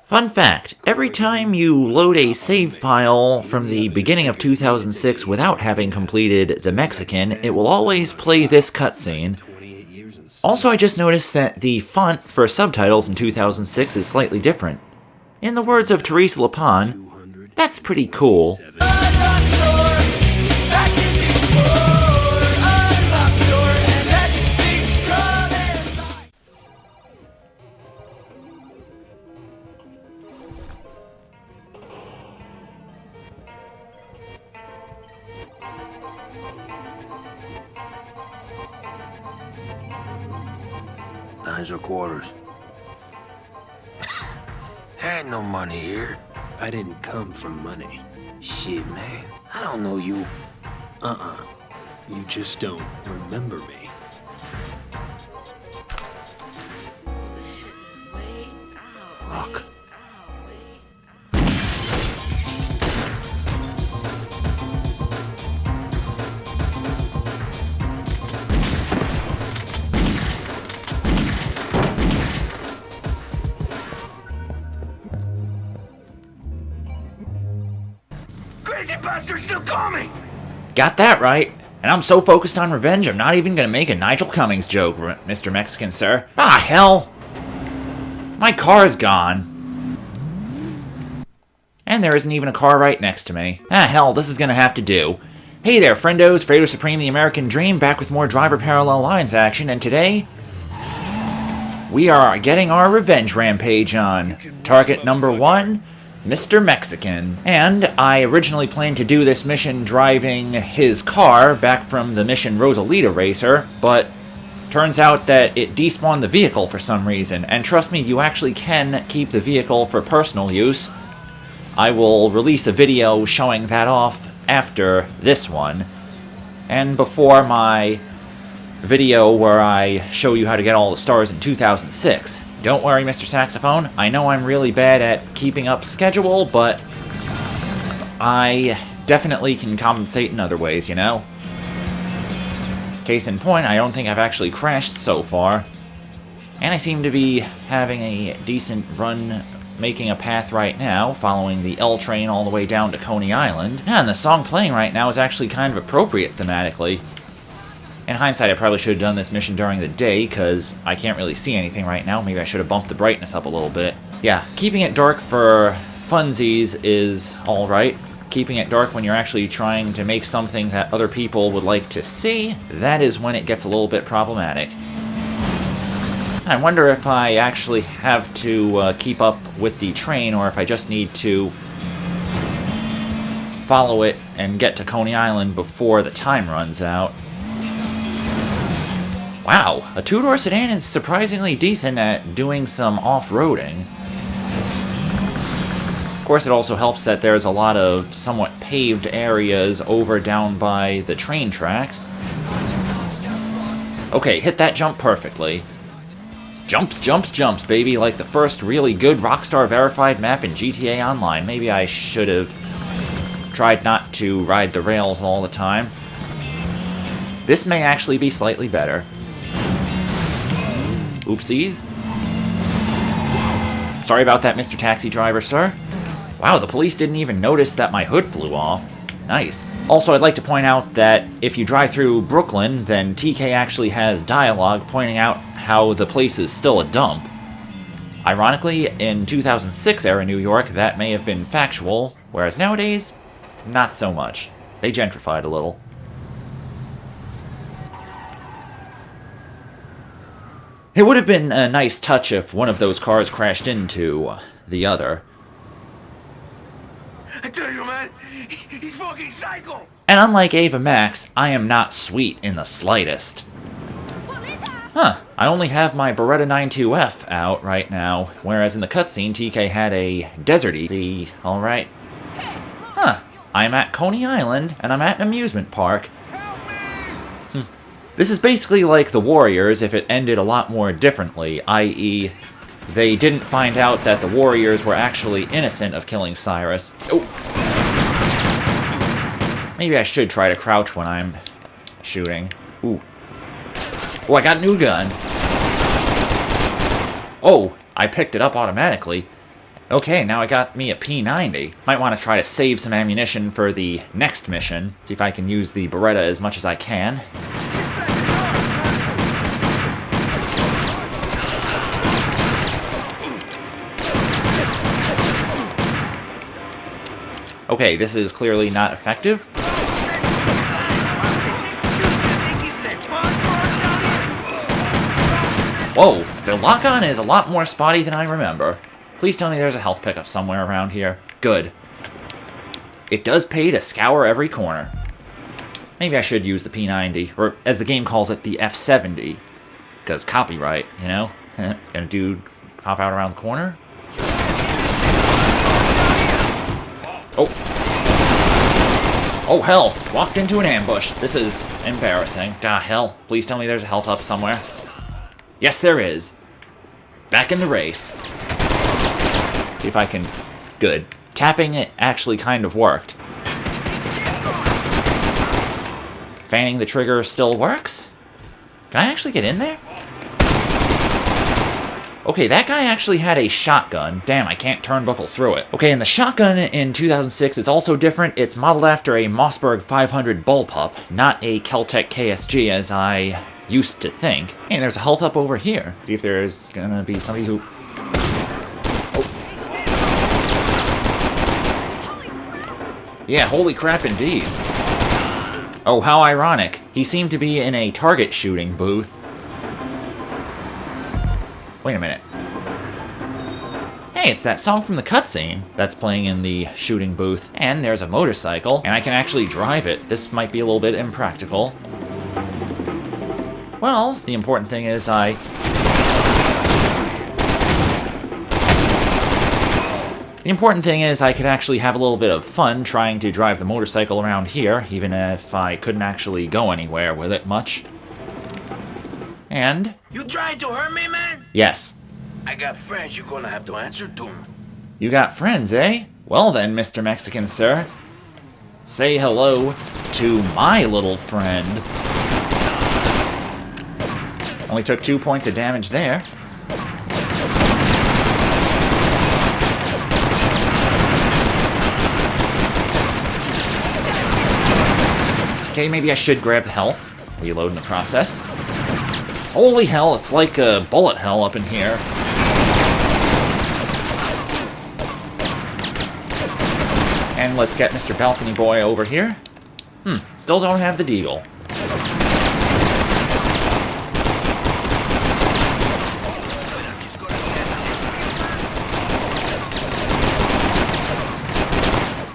Fun fact, every time you load a save file from the beginning of 2006 without having completed the Mexican, it will always play this cutscene. Also, I just noticed that the font for subtitles in 2006 is slightly different. In the words of Teresa LaPon, that's pretty cool. Dimes or quarters? Ain't no money here. I didn't come from money. Shit, man. I don't know you. You just don't remember me. This shit is way out. Fuck. Crazy bastard still coming! Got that right. And I'm so focused on revenge, I'm not even gonna make a Nigel Cummings joke, Mr. Mexican, sir. Ah, hell! My car's gone. And there isn't even a car right next to me. Ah, hell, this is gonna have to do. Hey there, friendos, Fredo Supreme, the American Dream, back with more Driver Parallel Lines action, and today, we are getting our revenge rampage on. Target number 1, Mr. Mexican. And I originally planned to do this mission driving his car back from the mission Rosalita Racer, but turns out that it despawned the vehicle for some reason. And trust me, you actually can keep the vehicle for personal use. I will release a video showing that off after this one, and before my video where I show you how to get all the stars in 2006. Don't worry, Mr. Saxophone, I know I'm really bad at keeping up schedule, but I definitely can compensate in other ways, you know? Case in point, I don't think I've actually crashed so far, and I seem to be having a decent run making a path right now, following the L train all the way down to Coney Island. Yeah, and the song playing right now is actually kind of appropriate thematically. In hindsight, I probably should have done this mission during the day, because I can't really see anything right now. Maybe I should have bumped the brightness up a little bit. Yeah, keeping it dark for funsies is alright. Keeping it dark when you're actually trying to make something that other people would like to see, that is when it gets a little bit problematic. I wonder if I actually have to keep up with the train, or if I just need to follow it and get to Coney Island before the time runs out. Wow, a two-door sedan is surprisingly decent at doing some off-roading. Of course, it also helps that there's a lot of somewhat paved areas over down by the train tracks. Okay, hit that jump perfectly. Jumps, jumps, jumps, baby, like the first really good Rockstar verified map in GTA Online. Maybe I should have tried not to ride the rails all the time. This may actually be slightly better. Oopsies. Sorry about that, Mr. Taxi Driver, sir. Wow, the police didn't even notice that my hood flew off. Nice. Also, I'd like to point out that if you drive through Brooklyn, then TK actually has dialogue pointing out how the place is still a dump. Ironically, in 2006 era New York, that may have been factual, whereas nowadays, not so much. They gentrified a little. It would have been a nice touch if one of those cars crashed into the other. I tell you, man, he's fucking psycho! And unlike Ava Max, I am not sweet in the slightest. Huh, I only have my Beretta 92F out right now, whereas in the cutscene, TK had a Desert Easy, alright. Huh, I'm at Coney Island, and I'm at an amusement park. This is basically like the Warriors if it ended a lot more differently, i.e., they didn't find out that the Warriors were actually innocent of killing Cyrus. Oh. Maybe I should try to crouch when I'm shooting. Ooh. Oh, I got a new gun. Oh, I picked it up automatically. Okay, now I got me a P90. Might want to try to save some ammunition for the next mission. See if I can use the Beretta as much as I can. Okay, this is clearly not effective. Whoa, the lock-on is a lot more spotty than I remember. Please tell me there's a health pickup somewhere around here. Good. It does pay to scour every corner. Maybe I should use the P90, or as the game calls it, the F70. Because copyright, you know? Gonna dude pop out around the corner? Oh. Oh, hell. Walked into an ambush. This is embarrassing. Ah, hell. Please tell me there's a health up somewhere. Yes, there is. Back in the race. See if I can... Good. Tapping it actually kind of worked. Fanning the trigger still works? Can I actually get in there? Okay, that guy actually had a shotgun. Damn, I can't turnbuckle through it. Okay, and the shotgun in 2006 is also different. It's modeled after a Mossberg 500 bullpup, not a Keltec KSG as I used to think. Hey, there's a health up over here. See if there's gonna be somebody who... Oh. Yeah, holy crap indeed. Oh, how ironic. He seemed to be in a target shooting booth. Wait a minute. Hey, it's that song from the cutscene that's playing in the shooting booth. And there's a motorcycle, and I can actually drive it. This might be a little bit impractical. Well, the important thing is The important thing is I could actually have a little bit of fun trying to drive the motorcycle around here, even if I couldn't actually go anywhere with it much. And... You trying to hurt me, man? Yes. I got friends you're gonna have to answer to. You got friends, eh? Well then, Mr. Mexican, sir. Say hello to my little friend. Only took 2 points of damage there. Okay, maybe I should grab the health. Reload in the process. Holy hell, it's like a bullet hell up in here. And let's get Mr. Balcony Boy over here. Still don't have the deagle.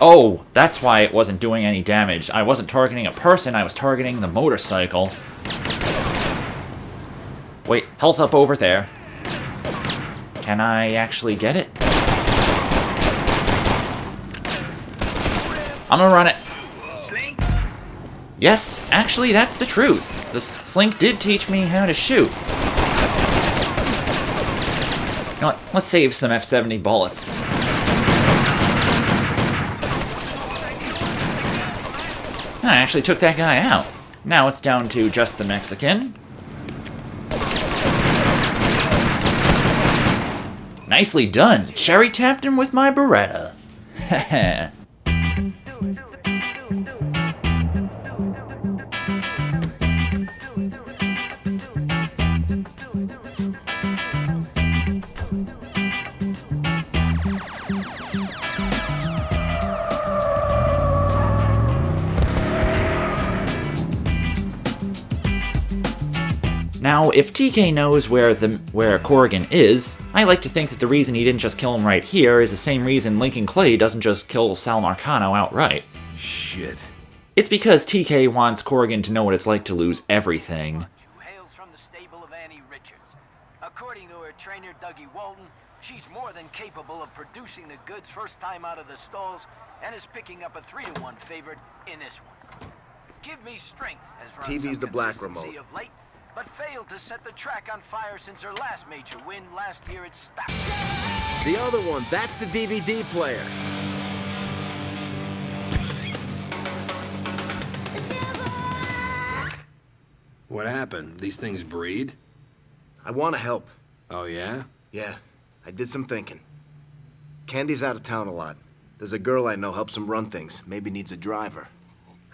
Oh, that's why it wasn't doing any damage. I wasn't targeting a person, I was targeting the motorcycle. Wait, health up over there. Can I actually get it? I'm gonna run it. Slink? Yes, actually, that's the truth. The Slink did teach me how to shoot. You know what? Let's save some F70 bullets. I actually took that guy out. Now it's down to just the Mexican. Nicely done. Cherry tapped him with my Beretta. Heh. Now, if TK knows where Corrigan is, I like to think that the reason he didn't just kill him right here is the same reason Lincoln Clay doesn't just kill Sal Marcano outright. Shit. It's because TK wants Corrigan to know what it's like to lose everything. Who hails from the stable of Annie Richards. According to her trainer, Dougie Walton, she's more than capable of producing the goods first time out of the stalls and is picking up a 3-to-1 favorite in this one. Give Me Strength has run TV's some the black consistency remote. of late, but failed to set the track on fire since her last major win last year at Stock. The other one, that's the DVD player. What happened? These things breed? I want to help. Oh, yeah? Yeah, I did some thinking. Candy's out of town a lot. There's a girl I know helps him run things. Maybe needs a driver.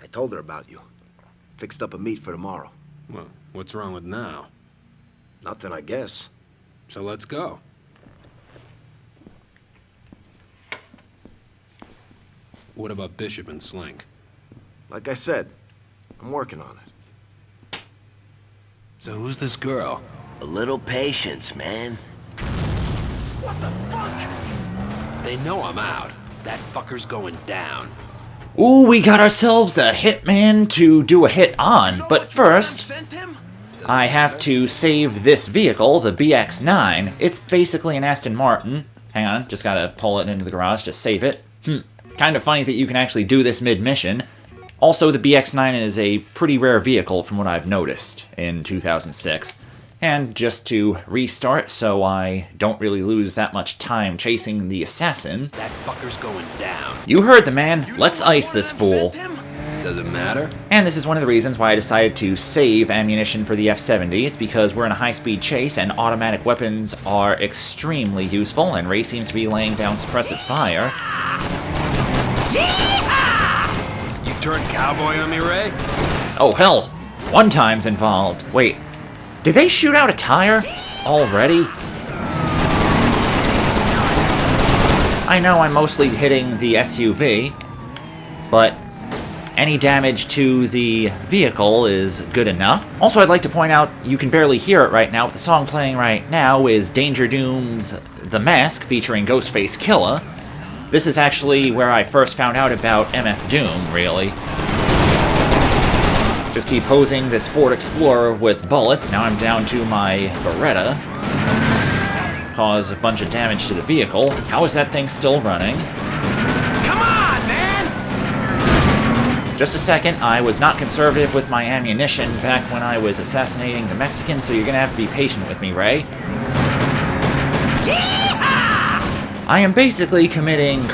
I told her about you. Fixed up a meet for tomorrow. Well, what's wrong with now? Nothing, I guess. So let's go. What about Bishop and Slink? Like I said, I'm working on it. So who's this girl? A little patience, man. What the fuck? They know I'm out. That fucker's going down. Ooh, we got ourselves a hitman to do a hit on, but first, I have to save this vehicle, the BX-9. It's basically an Aston Martin. Hang on, just gotta pull it into the garage to save it. Kind of funny that you can actually do this mid-mission. Also, the BX-9 is a pretty rare vehicle from what I've noticed in 2006. And just to restart so I don't really lose that much time chasing the assassin. That fucker's going down. You heard the man. Let's ice this fool. Does it matter? And this is one of the reasons why I decided to save ammunition for the F-70. It's because we're in a high-speed chase and automatic weapons are extremely useful, and Ray seems to be laying down suppressive fire. You turned cowboy on me, Ray? Oh, hell. One time's involved. Wait, did they shoot out a tire already? I know I'm mostly hitting the SUV, but any damage to the vehicle is good enough. Also, I'd like to point out, you can barely hear it right now, but the song playing right now is Danger Doom's The Mask featuring Ghostface Killah. This is actually where I first found out about MF Doom, really. Just keep hosing this Ford Explorer with bullets. Now I'm down to my Beretta. Cause a bunch of damage to the vehicle. How is that thing still running? Come on, man! Just a second, I was not conservative with my ammunition back when I was assassinating the Mexican, so you're gonna have to be patient with me, Ray. I am basically committing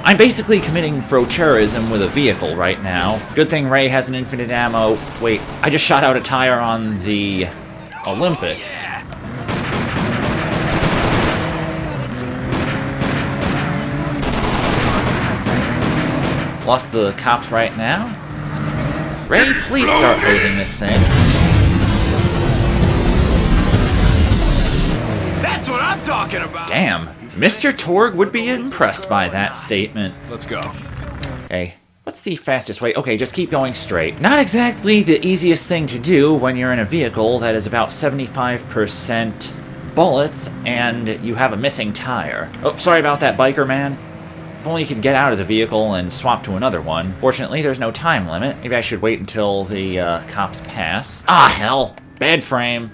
I'm basically committing Frotteurism with a vehicle right now. Good thing Ray has an infinite ammo. Wait, I just shot out a tire on the Olympic. Lost the cops right now. Ray, please start hosing this thing. That's what I'm talking about! Damn, Mr. Torg would be impressed by that statement. Let's go. Okay, what's the fastest way? Okay, just keep going straight. Not exactly the easiest thing to do when you're in a vehicle that is about 75% bullets and you have a missing tire. Oh, sorry about that, biker man. If only you could get out of the vehicle and swap to another one. Fortunately, there's no time limit. Maybe I should wait until the cops pass. Ah, hell. Bad frame.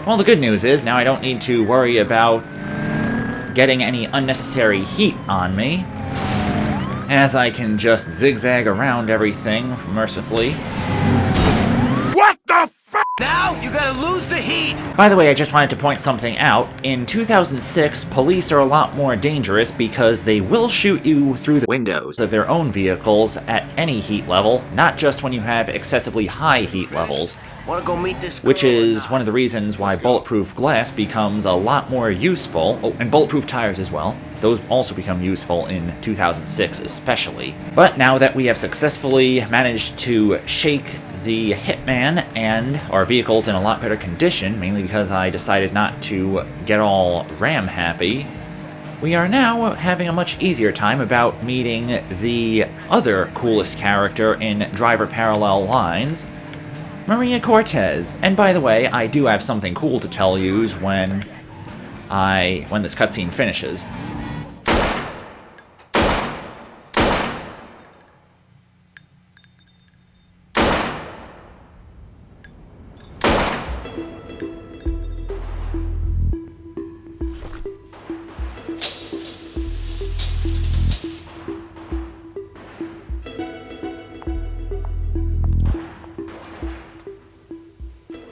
Well, the good news is now I don't need to worry about getting any unnecessary heat on me, as I can just zigzag around everything mercifully. What the fuck? Now you gotta lose the heat! By the way, I just wanted to point something out. In 2006, police are a lot more dangerous because they will shoot you through the windows of their own vehicles at any heat level, not just when you have excessively high heat levels. Wanna go meet this girl Which is or not? one of the reasons why bulletproof glass becomes a lot more useful. Oh, and bulletproof tires as well. Those also become useful in 2006 especially. But now that we have successfully managed to shake the Hitman and our vehicle's in a lot better condition, mainly because I decided not to get all RAM happy, we are now having a much easier time about meeting the other coolest character in Driver Parallel Lines, Maria Cortez. And by the way, I do have something cool to tell you when this cutscene finishes.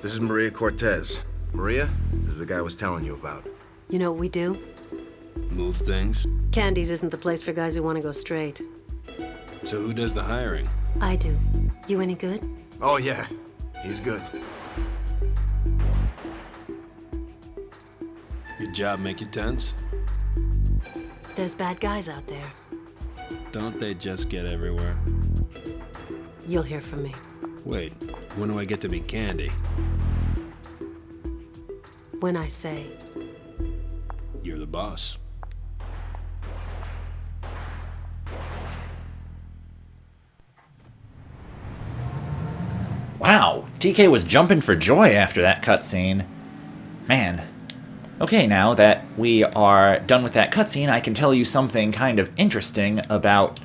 This is Maria Cortez. Maria is the guy I was telling you about. You know what we do? Move things. Candy's isn't the place for guys who want to go straight. So who does the hiring? I do. You any good? Oh yeah, he's good. You're job make you tense? There's bad guys out there. Don't they just get everywhere? You'll hear from me. Wait, when do I get to be Candy? When I say. You're the boss. Wow, TK was jumping for joy after that cutscene. Man. Okay, now that we are done with that cutscene, I can tell you something kind of interesting about...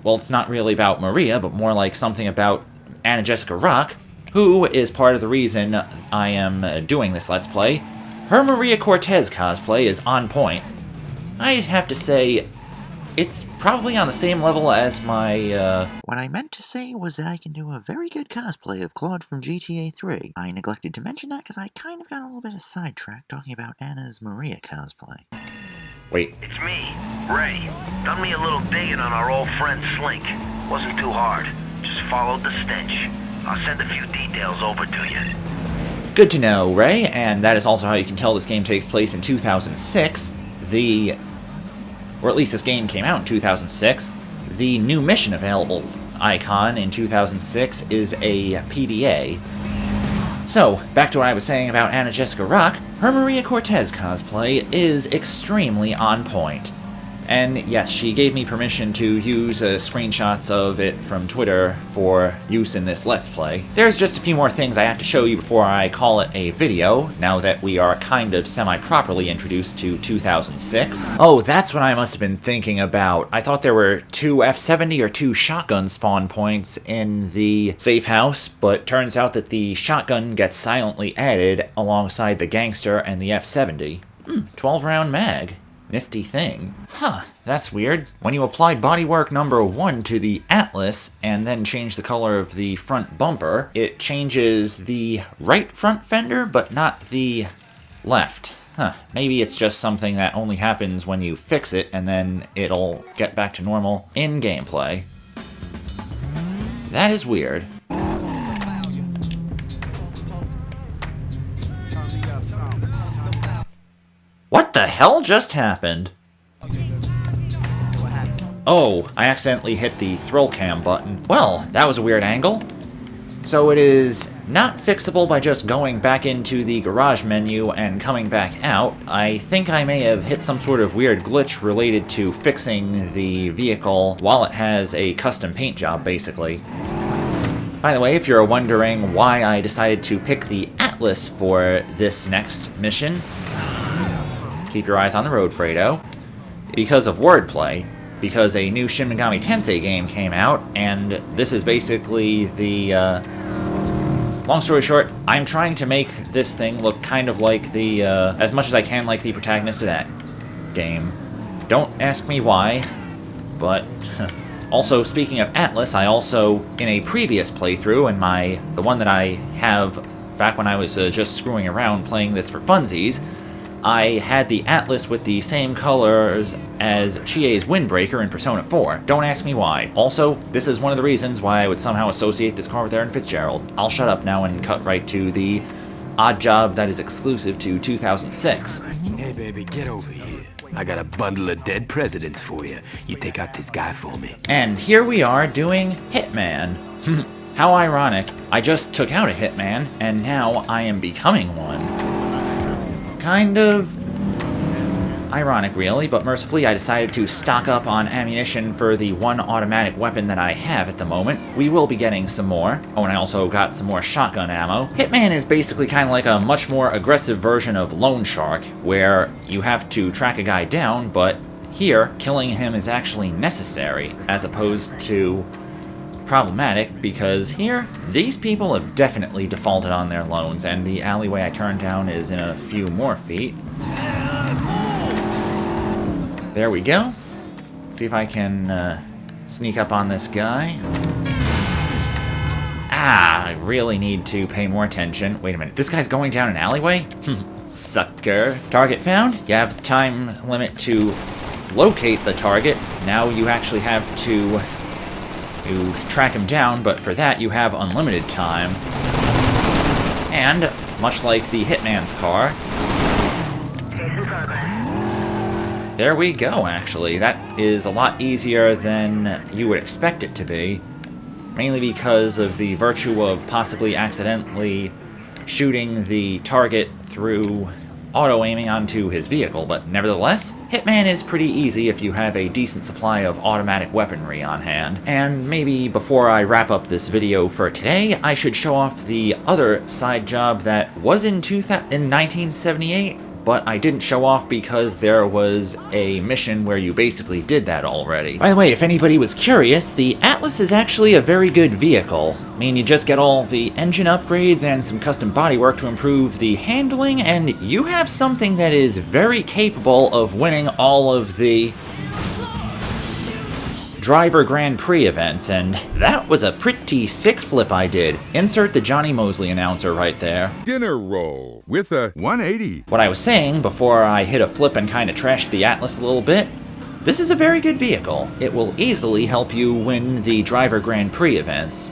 Well, it's not really about Maria, but more like something about Anna Jessica Rock, who is part of the reason I am doing this Let's Play. Her Maria Cortez cosplay is on point. I'd have to say, it's probably on the same level as my, What I meant to say was that I can do a very good cosplay of Claude from GTA 3. I neglected to mention that because I kind of got a little bit of sidetracked talking about Anna's Maria cosplay. Wait. It's me, Ray. Done me a little digging on our old friend Slink. Wasn't too hard. Just followed the stench. I'll send a few details over to you. Good to know, Ray, and that is also how you can tell this game takes place in 2006. Or at least this game came out in 2006. The new mission available icon in 2006 is a PDA. So, back to what I was saying about Anna Jessica Rock, her Maria Cortez cosplay is extremely on point. And yes, she gave me permission to use screenshots of it from Twitter for use in this Let's Play. There's just a few more things I have to show you before I call it a video, now that we are kind of semi-properly introduced to 2006. Oh, that's what I must have been thinking about. I thought there were 2 F-70 or 2 shotgun spawn points in the safe house, but turns out that the shotgun gets silently added alongside the gangster and the F-70. 12-round mag. Nifty thing. Huh, that's weird. When you applied bodywork number 1 to the Atlas and then change the color of the front bumper, it changes the right front fender, but not the left. Huh, maybe it's just something that only happens when you fix it and then it'll get back to normal in gameplay. That is weird. What the hell just happened? Oh, I accidentally hit the thrill cam button. Well, that was a weird angle. So it is not fixable by just going back into the garage menu and coming back out. I think I may have hit some sort of weird glitch related to fixing the vehicle while it has a custom paint job, basically. By the way, if you're wondering why I decided to pick the Atlas for this next mission, keep your eyes on the road, Fredo. Because of wordplay. Because a new Shin Megami Tensei game came out, and this is basically the, long story short, I'm trying to make this thing look kind of like the, as much as I can like the protagonist of that game. Don't ask me why, but... Also, speaking of Atlas, I also, in a previous playthrough, the one that I have back when I was just screwing around playing this for funsies, I had the Atlas with the same colors as Chie's Windbreaker in Persona 4. Don't ask me why. Also, this is one of the reasons why I would somehow associate this car with Aaron Fitzgerald. I'll shut up now and cut right to the odd job that is exclusive to 2006. Hey, baby, get over here. I got a bundle of dead presidents for you. You take out this guy for me. And here we are doing Hitman. How ironic. I just took out a Hitman, and now I am becoming one. Kind of ironic, really, but mercifully I decided to stock up on ammunition for the one automatic weapon that I have at the moment. We will be getting some more. Oh, and I also got some more shotgun ammo. Hitman is basically kind of like a much more aggressive version of Loan Shark, where you have to track a guy down, but here, killing him is actually necessary, as opposed to problematic, because here, these people have definitely defaulted on their loans, and the alleyway I turned down is in a few more feet. There we go. See if I can sneak up on this guy. Ah, I really need to pay more attention. Wait a minute, this guy's going down an alleyway? Sucker. Target found? You have time limit to locate the target. Now you actually have to track him down, but for that you have unlimited time. And, much like the Hitman's car, there we go, actually. That is a lot easier than you would expect it to be. Mainly because of the virtue of possibly accidentally shooting the target through auto-aiming onto his vehicle, but nevertheless, Hitman is pretty easy if you have a decent supply of automatic weaponry on hand. And maybe before I wrap up this video for today, I should show off the other side job that was in 1978, but I didn't show off because there was a mission where you basically did that already. By the way, if anybody was curious, the Atlas is actually a very good vehicle. I mean, you just get all the engine upgrades and some custom bodywork to improve the handling, and you have something that is very capable of winning all of the driver Grand Prix events, and that was a pretty sick flip I did. Insert the Johnny Mosley announcer right there. Dinner roll with a 180. What I was saying before I hit a flip and kind of trashed the Atlas a little bit, this is a very good vehicle. It will easily help you win the driver Grand Prix events.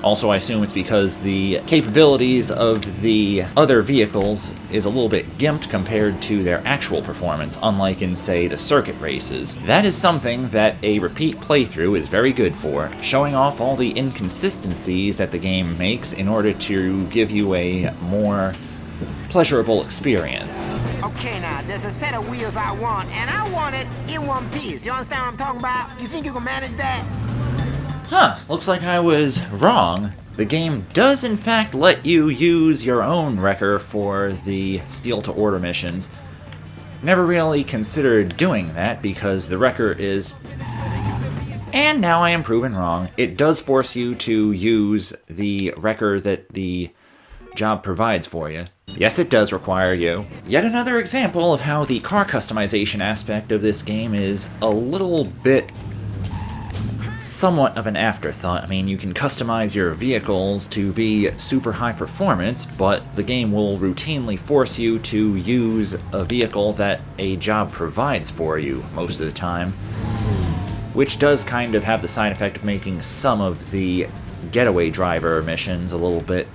Also, I assume it's because the capabilities of the other vehicles is a little bit gimped compared to their actual performance, unlike in, say, the circuit races. That is something that a repeat playthrough is very good for, showing off all the inconsistencies that the game makes in order to give you a more pleasurable experience. Okay, now, there's a set of wheels I want, and I want it in one piece. You understand what I'm talking about? You think you can manage that? Huh, looks like I was wrong. The game does in fact let you use your own wrecker for the Steel to Order missions. Never really considered doing that because the wrecker is... And now I am proven wrong. It does force you to use the wrecker that the job provides for you. Yes, it does require you. Yet another example of how the car customization aspect of this game is a little bit somewhat of an afterthought. I mean, you can customize your vehicles to be super high performance, but the game will routinely force you to use a vehicle that a job provides for you most of the time, which does kind of have the side effect of making some of the getaway driver missions a little bit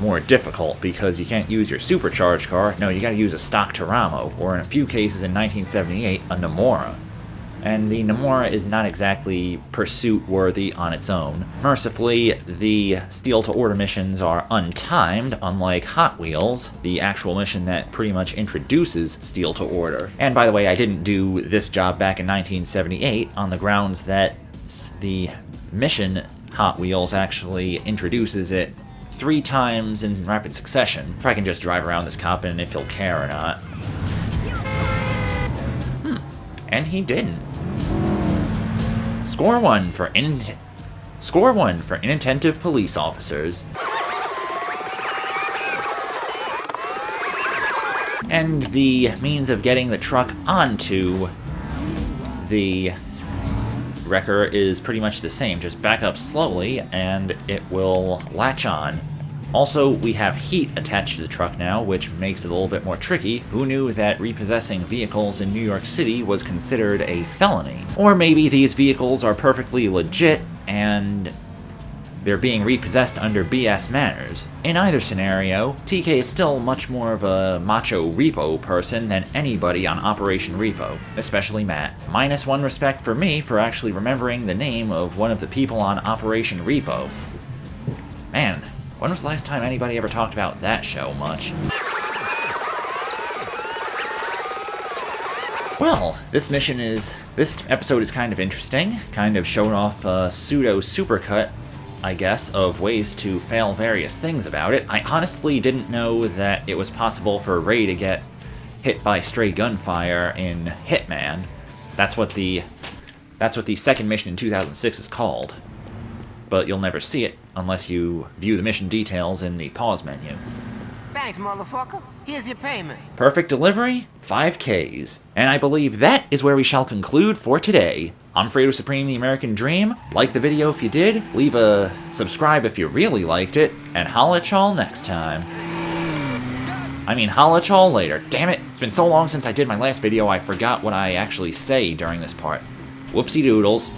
more difficult, because you can't use your supercharged car. No, you gotta use a stock Teramo, or in a few cases in 1978, a Nomura. And the Nomura is not exactly pursuit-worthy on its own. Mercifully, the Steel to Order missions are untimed, unlike Hot Wheels, the actual mission that pretty much introduces Steel to Order. And by the way, I didn't do this job back in 1978 on the grounds that the mission Hot Wheels actually introduces it 3 times in rapid succession. If I can just drive around this cop and if he'll care or not. And he didn't. Score one for inattentive police officers. And the means of getting the truck onto the wrecker is pretty much the same. Just back up slowly and it will latch on. Also, we have heat attached to the truck now, which makes it a little bit more tricky. Who knew that repossessing vehicles in New York City was considered a felony? Or maybe these vehicles are perfectly legit and they're being repossessed under BS manners. In either scenario, TK is still much more of a macho repo person than anybody on Operation Repo, especially Matt. -1 respect for me for actually remembering the name of one of the people on Operation Repo. Man, when was the last time anybody ever talked about that show much? Well, this episode is kind of interesting. Kind of showed off a pseudo supercut, I guess, of ways to fail various things about it. I honestly didn't know that it was possible for Ray to get hit by stray gunfire in Hitman. That's what the second mission in 2006 is called. But you'll never see it unless you view the mission details in the pause menu. Thanks, motherfucker. Here's your payment. Perfect delivery, 5Ks. And I believe that is where we shall conclude for today. I'm Fredo Supreme, the American Dream. Like the video if you did, leave a subscribe if you really liked it, and holla at y'all next time. I mean, holla at y'all later. Damn it, it's been so long since I did my last video I forgot what I actually say during this part. Whoopsie doodles.